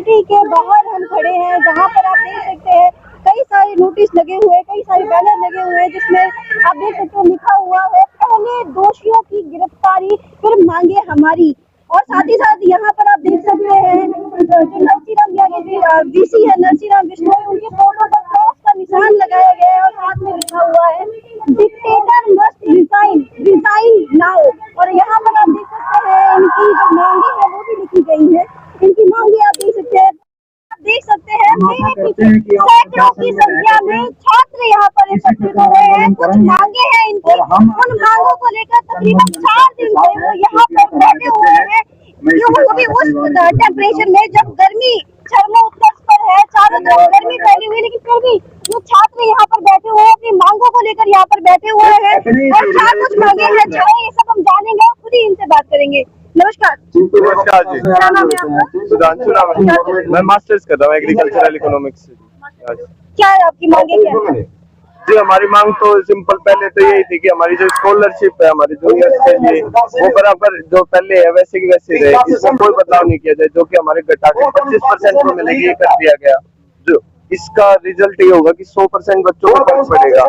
University के बाहर हम खड़े हैं, जहां पर आप देख सकते हैं कई सारे नोटिस लगे हुए हैं, कई सारे बैनर लगे हुए हैं, जिसमें आप देख सकते हैं लिखा हुआ है पहले दोषियों की गिरफ्तारी फिर मांगे हमारी। और साथ ही साथ यहाँ पर आप देख सकते हैं जो नरसीराम यानी वीसी है नरसीराम बिश्नोई, उनके फोटो पर क्रॉस का निशान लगाया गया है और साथ में लिखा हुआ है dictator must resign, resign now. और यहाँ पर आप देख सकते हैं इनकी जो मांगे है वो भी लिखी गई है। इनकी मांगे आप देख सकते हैं, मेरे पीछे सैकड़ों की संख्या में छात्र यहाँ पर एकत्रित हो रहे हैं। कुछ मांगे हैं इनकी, उन मांगों को लेकर तकरीबन 4 दिन से वो यहाँ पर बैठे हुए हैं, वो भी उस टेम्परेचर में जब गर्मी चरमोत्कर्ष पर है, चारों तरफ गर्मी फैली हुई, लेकिन फिर भी जो छात्र यहाँ पर बैठे हुए हैं अपनी मांगों को लेकर यहाँ पर बैठे हुए हैं और क्या कुछ मांगे हैं ये सब हम जानेंगे और खुद ही इनसे बात करेंगे। नमस्कार। नमस्कार जी, क्या नाम है आपका? सुधांशु नाम है, मैं मास्टर्स कर रहा हूँ एग्रीकल्चरल इकोनॉमिक्स से। क्या है आपकी मांगे क्या है? जी हमारी मांग तो सिंपल पहले तो यही थी कि हमारी जो स्कॉलरशिप है हमारे जूनियर्स के लिए वो बराबर जो पहले है वैसे की वैसे रहे, इसमें कोई बदलाव नहीं किया जाए, जो कि हमारे घटा के 25% को मिलेगी ये कर दिया गया। जो इसका रिजल्ट ये होगा कि 100% बच्चों को फर्क पड़ेगा,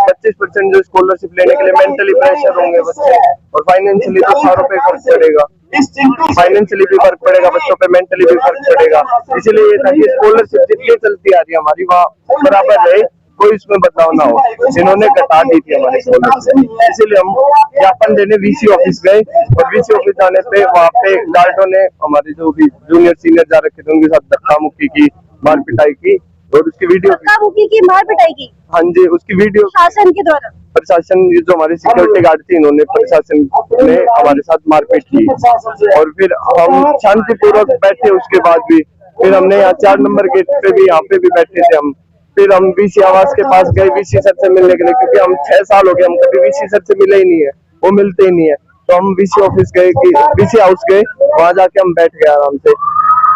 25% जो स्कॉलरशिप लेने के लिए मेंटली प्रेशर होंगे बच्चे, और फाइनेंशियली तो 100 रुपए फर्क पड़ेगा, फाइनेंशियली भी फर्क पड़ेगा बच्चों पे, मेंटली भी फर्क पड़ेगा। इसलिए ये था कि स्कॉलरशिप जितनी चलती आ रही है हमारी वहाँ बराबर रहे, कोई इसमें बदलाव ना हो। इन्होंने घटा दी थी हमारे स्कॉलरशिप, इसीलिए हम ज्ञापन देने वीसी ऑफिस गए और वीसी ऑफिस जाने पे वहाँ पे गार्डों ने हमारे जो भी जूनियर सीनियर जा रखे थे उनके साथ धक्का मुक्की की, मार पिटाई की और उसकी वीडियो की मार पिटाई की। हाँ जी, उसकी वीडियो शासन के द्वारा, प्रशासन जो हमारे सिक्योरिटी गार्ड थे इन्होंने प्रशासन ने हमारे साथ मारपीट की और फिर हम शांतिपूर्वक बैठे। उसके बाद भी फिर हमने यहाँ 4 नंबर गेट पे भी यहाँ पे भी बैठे थे हम। फिर हम वीसी आवास के पास गए वीसी सर से मिलने के लिए, क्योंकि हम 6 साल हो गए हम कभी वीसी सर से मिले ही नहीं है, वो मिलते ही नहीं है। तो हम वीसी ऑफिस गए, वीसी हाउस गए, वहां जाके हम बैठ गए आराम से।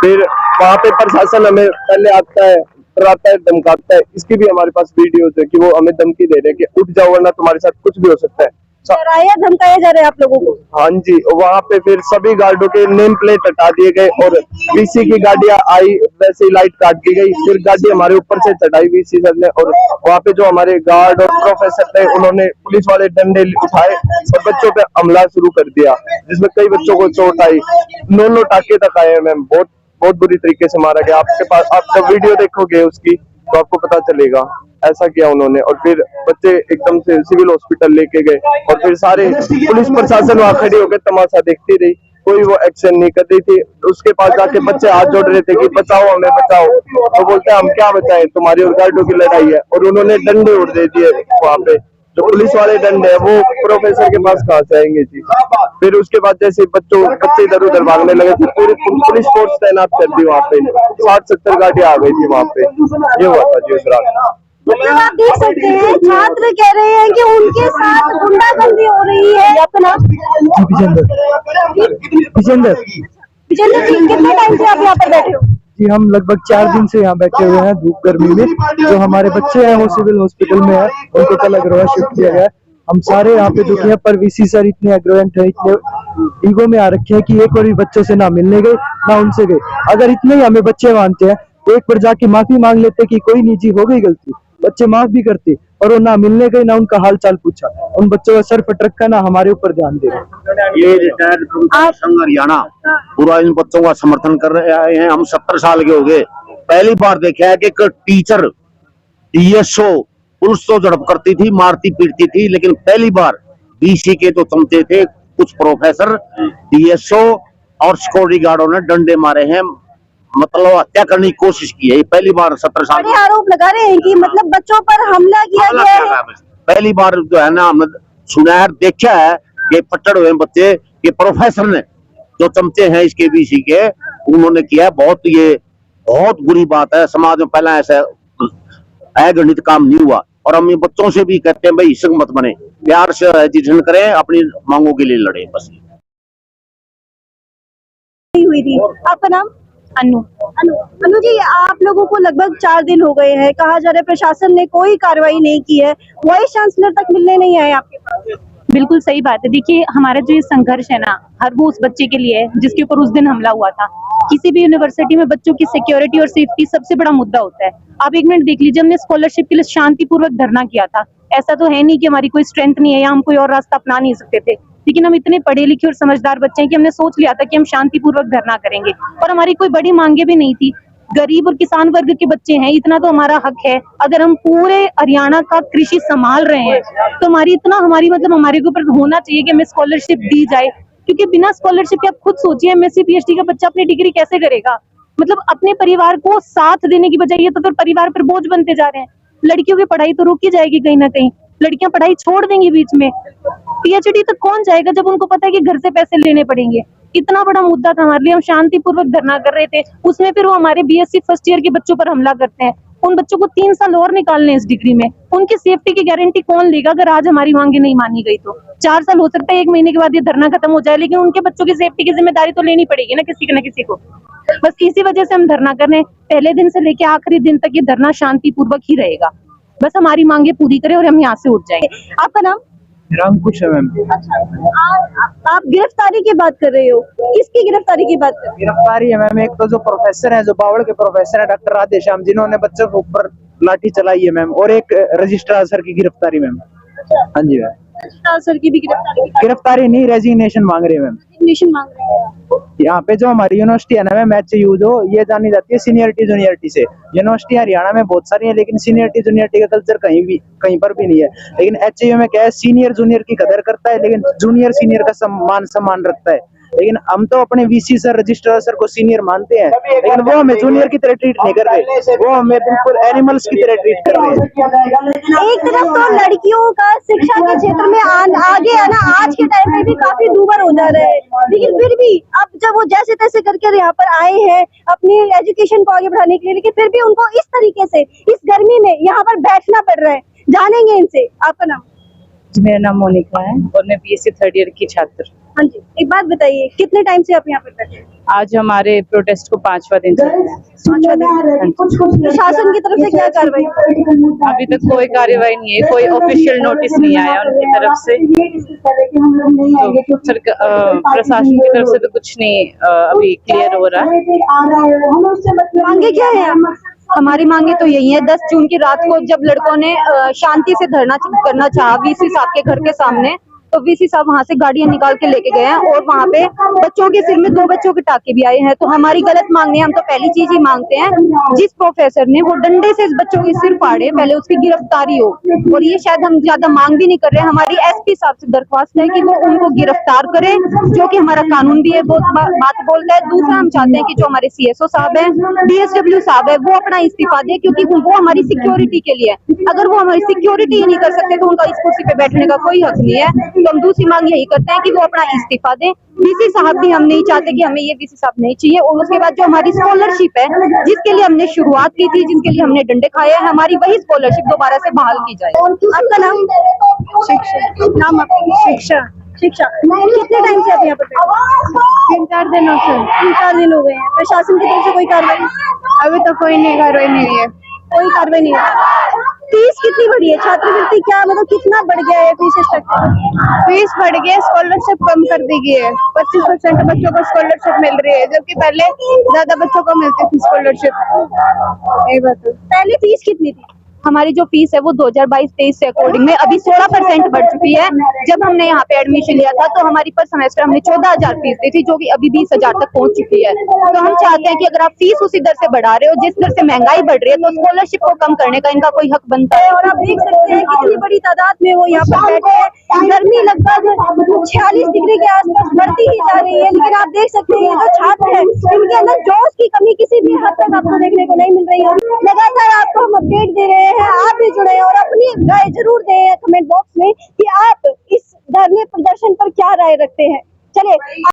फिर वहाँ पे प्रशासन हमें पहले आता है, डराता है, धमकाता है। इसकी भी हमारे पास वीडियोज है कि वो हमें धमकी दे रहे हैं कि उठ जाओ वरना तुम्हारे साथ कुछ भी हो सकता है। डराया धमकाया जा रहा है आप लोगों को? हाँ जी, वहाँ पे फिर सभी गार्डों के नेम प्लेट हटा दिए गए और वीसी की गाड़ियां आई वैसे ही लाइट काट दी गई। फिर गाड़ी हमारे ऊपर से चढ़ाई वीसी सर ने और वहाँ पे जो हमारे गार्ड और प्रोफेसर थे उन्होंने पुलिस वाले डंडे उठाए और बच्चों पे हमला शुरू कर दिया, जिसमें कई बच्चों को चोट आई, 9 टाके तक आए हैं मैम, बहुत बुरी तरीके से मारा गया। आपके पास आप जब वीडियो देखोगे उसकी तो आपको पता चलेगा ऐसा किया उन्होंने। और फिर बच्चे एकदम से सिविल हॉस्पिटल लेके गए और फिर सारे पुलिस प्रशासन वहां खड़ी होकर तमाशा देखती रही, कोई वो एक्शन नहीं कर रही थी। उसके पास जाके बच्चे हाथ जोड़ रहे थे कि बचाओ हमें बचाओ, तो बोलते हम क्या बचाएं, तुम्हारी और गार्डों की लड़ाई है। और उन्होंने डंडे उड़ दे दिए वहां पे, जो पुलिस वाले डंडे है वो प्रोफेसर के पास कहाँ से आएंगे जी। फिर उसके बाद जैसे बच्चे इधर उधर भागने लगे थे, पूरी पुलिस फोर्स तैनात कर दी वहाँ पे, 60-70 गाड़ियां आ गई थी वहाँ पे। ये हुआ था जी उस रात। मतलब आप देख सकते हैं छात्र कह रहे हैं कि उनके साथ गुंडागर्दी हो रही है। आपका नाम? विजेंद्र जी, कितने टाइम से आप यहाँ पर बैठे हो? जी हम लगभग 4 दिन से यहाँ बैठे हुए हैं धूप गर्मी में। जो हमारे बच्चे हैं वो सिविल हॉस्पिटल में है, उनको कल अग्रवा शिफ्ट किया गया। हम सारे यहाँ पे दुखी हैं, पर वीसी सर इतने एग्रोवेंट है, इतने ईगो में आ रखे हैं कि एक और भी बच्चों से ना मिलने गए ना उनसे गए। अगर इतने ही हमें बच्चे मानते हैं तो एक बार जाके माफी मांग लेते कि कोई नहीं जी हो गई गलती, बच्चे माफ भी करते। और वो ना मिलने गए ना उनका हाल चाल पूछा, उन बच्चों का सर फट रखा ना हमारे ऊपर ध्यान दे। ये रिटायर्ड संघ हरियाणा पूरा इन बच्चों का समर्थन कर रहे हैं। हम 70 साल के हो गए, पहली बार देखा है कि एक टीचर डीएसओ पुलिस तो झड़प करती थी, मारती पीटती थी, लेकिन पहली बार बीसी के जो चमचे थे कुछ प्रोफेसर, डीएसओ और सिक्योरिटी गार्डों ने डंडे मारे हैं, मतलब हत्या करने की कोशिश की है। ये पहली बार 70 साल आरोप लगा रहे हैं कि मतलब बच्चों पर हमला किया गया है। पहली बार जो है ना हमने सुना है, देखा है कि फट्टड़ हुए बच्चे, ये प्रोफेसर ने जो चमचे हैं इसके बीसी के उन्होंने किया। बहुत बुरी बात है, समाज में पहला ऐसा अगणित काम नहीं हुआ। और हम ये बच्चों से भी कहते हैं भाई हिस्सा मत बने, प्यार से एजुकेशन करें, अपनी मांगों के लिए लड़े बस। हुई थी। आपका नाम? अनु जी, आप लोगों को लगभग 4 दिन हो गए हैं, कहा जा रहा है प्रशासन ने कोई कार्रवाई नहीं की है, वाइस चांसलर तक मिलने नहीं आए आपके पास? बिल्कुल सही बात है। देखिए हमारा जो ये संघर्ष है ना, हर वो उस बच्चे के लिए है जिसके ऊपर उस दिन हमला हुआ था। किसी भी यूनिवर्सिटी में बच्चों की सिक्योरिटी और सेफ्टी सबसे बड़ा मुद्दा होता है। आप एक मिनट देख लीजिए, हमने स्कॉलरशिप के लिए शांतिपूर्वक धरना किया था। ऐसा तो है नहीं कि हमारी कोई स्ट्रेंथ नहीं है या हम कोई और रास्ता अपना नहीं सकते थे, लेकिन हम इतने पढ़े लिखे और समझदार बच्चे हैं कि हमने सोच लिया था कि हम शांतिपूर्वक धरना करेंगे और हमारी कोई बड़ी मांगे भी नहीं थी। गरीब और किसान वर्ग के बच्चे हैं, इतना तो हमारा हक है। अगर हम पूरे हरियाणा का कृषि संभाल रहे हैं तो हमारी मतलब हमारे ऊपर होना चाहिए कि हमें स्कॉलरशिप दी जाए, क्योंकि बिना स्कॉलरशिप के आप खुद सोचिए एमएससी पीएचडी का बच्चा अपनी डिग्री कैसे करेगा। मतलब अपने परिवार को साथ देने की बजाय ये तो फिर परिवार पर बोझ बनते जा रहे हैं। लड़कियों की पढ़ाई तो रुकी जाएगी कहीं ना कहीं, लड़कियां पढ़ाई छोड़ देंगी बीच में। पीएचडी तक कौन जाएगा जब उनको पता है कि घर से पैसे लेने पड़ेंगे। इतना बड़ा मुद्दा था हमारे लिए, हम शांतिपूर्वक धरना कर रहे थे। उसमें फिर वो हमारे बीएससी फर्स्ट ईयर के बच्चों पर हमला करते हैं। उन बच्चों को 3 साल और निकालने इस डिग्री में, उनकी सेफ्टी की गारंटी कौन लेगा अगर आज हमारी मांगे नहीं मानी गई तो? 4 साल हो सकता है, 1 महीने के बाद ये धरना खत्म हो जाए, लेकिन उनके बच्चों की सेफ्टी की जिम्मेदारी तो लेनी पड़ेगी ना किसी को। बस इसी वजह से हम धरना कर रहे हैं। पहले दिन से लेके आखिरी दिन तक ये धरना शांतिपूर्वक ही रहेगा। बस हमारी मांगे पूरी करें और हम यहाँ से उठ जाएंगे। आपका नाम? मेरा अंकुश है मैम। अच्छा, आप गिरफ्तारी की बात कर रहे हो, किसकी गिरफ्तारी की बात कर रहे हो? गिरफ्तारी है मैम, एक तो जो प्रोफेसर है, जो बावड़ के प्रोफेसर है डॉक्टर राधेश्याम, जिन्होंने बच्चों के ऊपर लाठी चलाई है मैम, और एक रजिस्ट्रार सर की गिरफ्तारी मैम। हाँ जी मैम। रजिस्ट्रार सर की भी गिरफ्तारी नहीं, रेजिग्नेशन मांग रहे हैं मैम। रेजिग्नेशन मांग रहे हैं। यहाँ पे जो हमारी यूनिवर्सिटी है ना मैम, एचयू, जो ये जानी जाती है सीनियरिटी जूनियरिटी से। यूनिवर्सिटी हरियाणा में बहुत सारी है, लेकिन सीनियरिटी जूनियरिटी का कल्चर कहीं पर भी नहीं है। लेकिन एचयू में क्या है, सीनियर जूनियर की कदर करता है, लेकिन जूनियर सीनियर का सम्मान रखता है। लेकिन हम तो अपने वीसी सर, रजिस्ट्रार सर को सीनियर मानते हैं, लेकिन वो हमें जूनियर की तरह ट्रीट नहीं कर रहे, वो हमें बिल्कुल एनिमल्स की तरह ट्रीट कर रहे हैं। एक तरफ तो लड़कियों का शिक्षा के क्षेत्र में आगे आना आज के टाइम में भी काफी दूभर हो जा रहा है, लेकिन फिर भी अब जब वो जैसे तैसे करके यहाँ पर आए हैं अपनी एजुकेशन को आगे बढ़ाने के लिए, लेकिन फिर भी उनको इस तरीके से इस गर्मी में यहाँ पर बैठना पड़ रहा है। जानेंगे इनसे। आपका नाम? मेरा नाम मोनिका है और मैं बीएससी 3rd ईयर की छात्र। हाँ जी, एक बात बताइए, कितने टाइम से आप यहाँ पर बैठे हैं? आज हमारे प्रोटेस्ट को 5वां दिन चल रहा है। 5वां दिन। प्रशासन की तरफ से क्या कार्रवाई? अभी तक कोई कार्रवाई नहीं है, कोई ऑफिशियल नोटिस नहीं आया उनकी तरफ से। तो प्रशासन की तरफ से तो कुछ नहीं अभी क्लियर हो रहा है। मांगे क्या है? हमारी मांगे तो यही है। 10 जून की रात को जब लड़कों ने शांति से धरना करना चाहा वीसी साहब के घर के सामने, तो वीसी साहब वहाँ से गाड़ियां निकाल के लेके गए हैं और वहाँ पे बच्चों के सिर में 2 बच्चों के टाके भी आए हैं। तो हमारी गलत मांग नहीं है, हम तो पहली चीज ही मांगते हैं जिस प्रोफेसर ने वो डंडे से इस बच्चों के सिर फाड़े, पहले उसकी गिरफ्तारी हो। और ये शायद हम ज्यादा मांग भी नहीं कर रहे हैं, हमारी एसपी साहब से दरख्वास्त है कि वो उनको गिरफ्तार करें, जो कि हमारा कानून भी है बात बोलता है। दूसरा, हम चाहते हैं कि जो हमारे सीएसओ साहब है, डीएसडब्ल्यू साहब है, वो अपना इस्तीफा दे, क्योंकि वो हमारी सिक्योरिटी के लिए है। अगर वो हमारी सिक्योरिटी ही नहीं कर सकते तो उनका इस कुर्सी पे बैठने का कोई हक नहीं है। तो हम दूसरी मांग यही करते हैं कि वो अपना इस्तीफा दें। वीसी साहब भी हम नहीं चाहते कि हमें ये वीसी साहब नहीं चाहिए। और उसके बाद जो हमारी स्कॉलरशिप है, जिसके लिए हमने शुरुआत की थी, जिसके लिए हमने डंडे खाए हैं, हमारी वही स्कॉलरशिप दोबारा से बहाल की जाए। आपका नाम? शिक्षा। नाम आपका? शिक्षा। शिक्षा। कितने टाइम से आप यहाँ पर? 3-4 दिनों से। 3-4 दिन हो गए हैं। प्रशासन की तरफ से कोई कार्रवाई? अभी तो कोई कार्रवाई नहीं हुई है। कोई कार्रवाई नहीं है। फीस कितनी बढ़ी है? छात्रवृत्ति क्या मतलब कितना बढ़ गया है फीस स्ट्रक्चर? फीस बढ़ गई है, स्कॉलरशिप कम कर दी गई है। 25% बच्चों को स्कॉलरशिप मिल रही है, जबकि पहले ज्यादा बच्चों को मिलती थी स्कॉलरशिप। यही बात है। पहले फीस कितनी थी? हमारी जो फीस है वो 2022-23 से अकॉर्डिंग में अभी 16% बढ़ चुकी है। जब हमने यहाँ पे एडमिशन लिया था तो हमारी पर सेमेस्टर हमने 14,000 फीस दी थी, जो कि अभी 20,000 तक पहुंच चुकी है। तो हम चाहते हैं कि अगर आप फीस उसी दर से बढ़ा रहे हो जिस दर से महंगाई बढ़ रही है, तो स्कॉलरशिप को कम करने का इनका कोई हक बनता है। और आप देख सकते हैं कितनी बड़ी तादाद में वो यहाँ पर बैठे हैं। गर्मी लगभग 46 डिग्री के आसपास बढ़ती ही जा रही है, लेकिन आप देख सकते हैं ये जो छात्र है इनके अंदर जोश की कमी किसी भी हद तक आपको देखने को नहीं मिल रही है। लगातार आपको हम अपडेट दे रहे हैं, आप भी जुड़े हैं और अपनी राय जरूर दें कमेंट बॉक्स में कि आप इस धरने प्रदर्शन पर क्या राय रखते हैं। चलिए।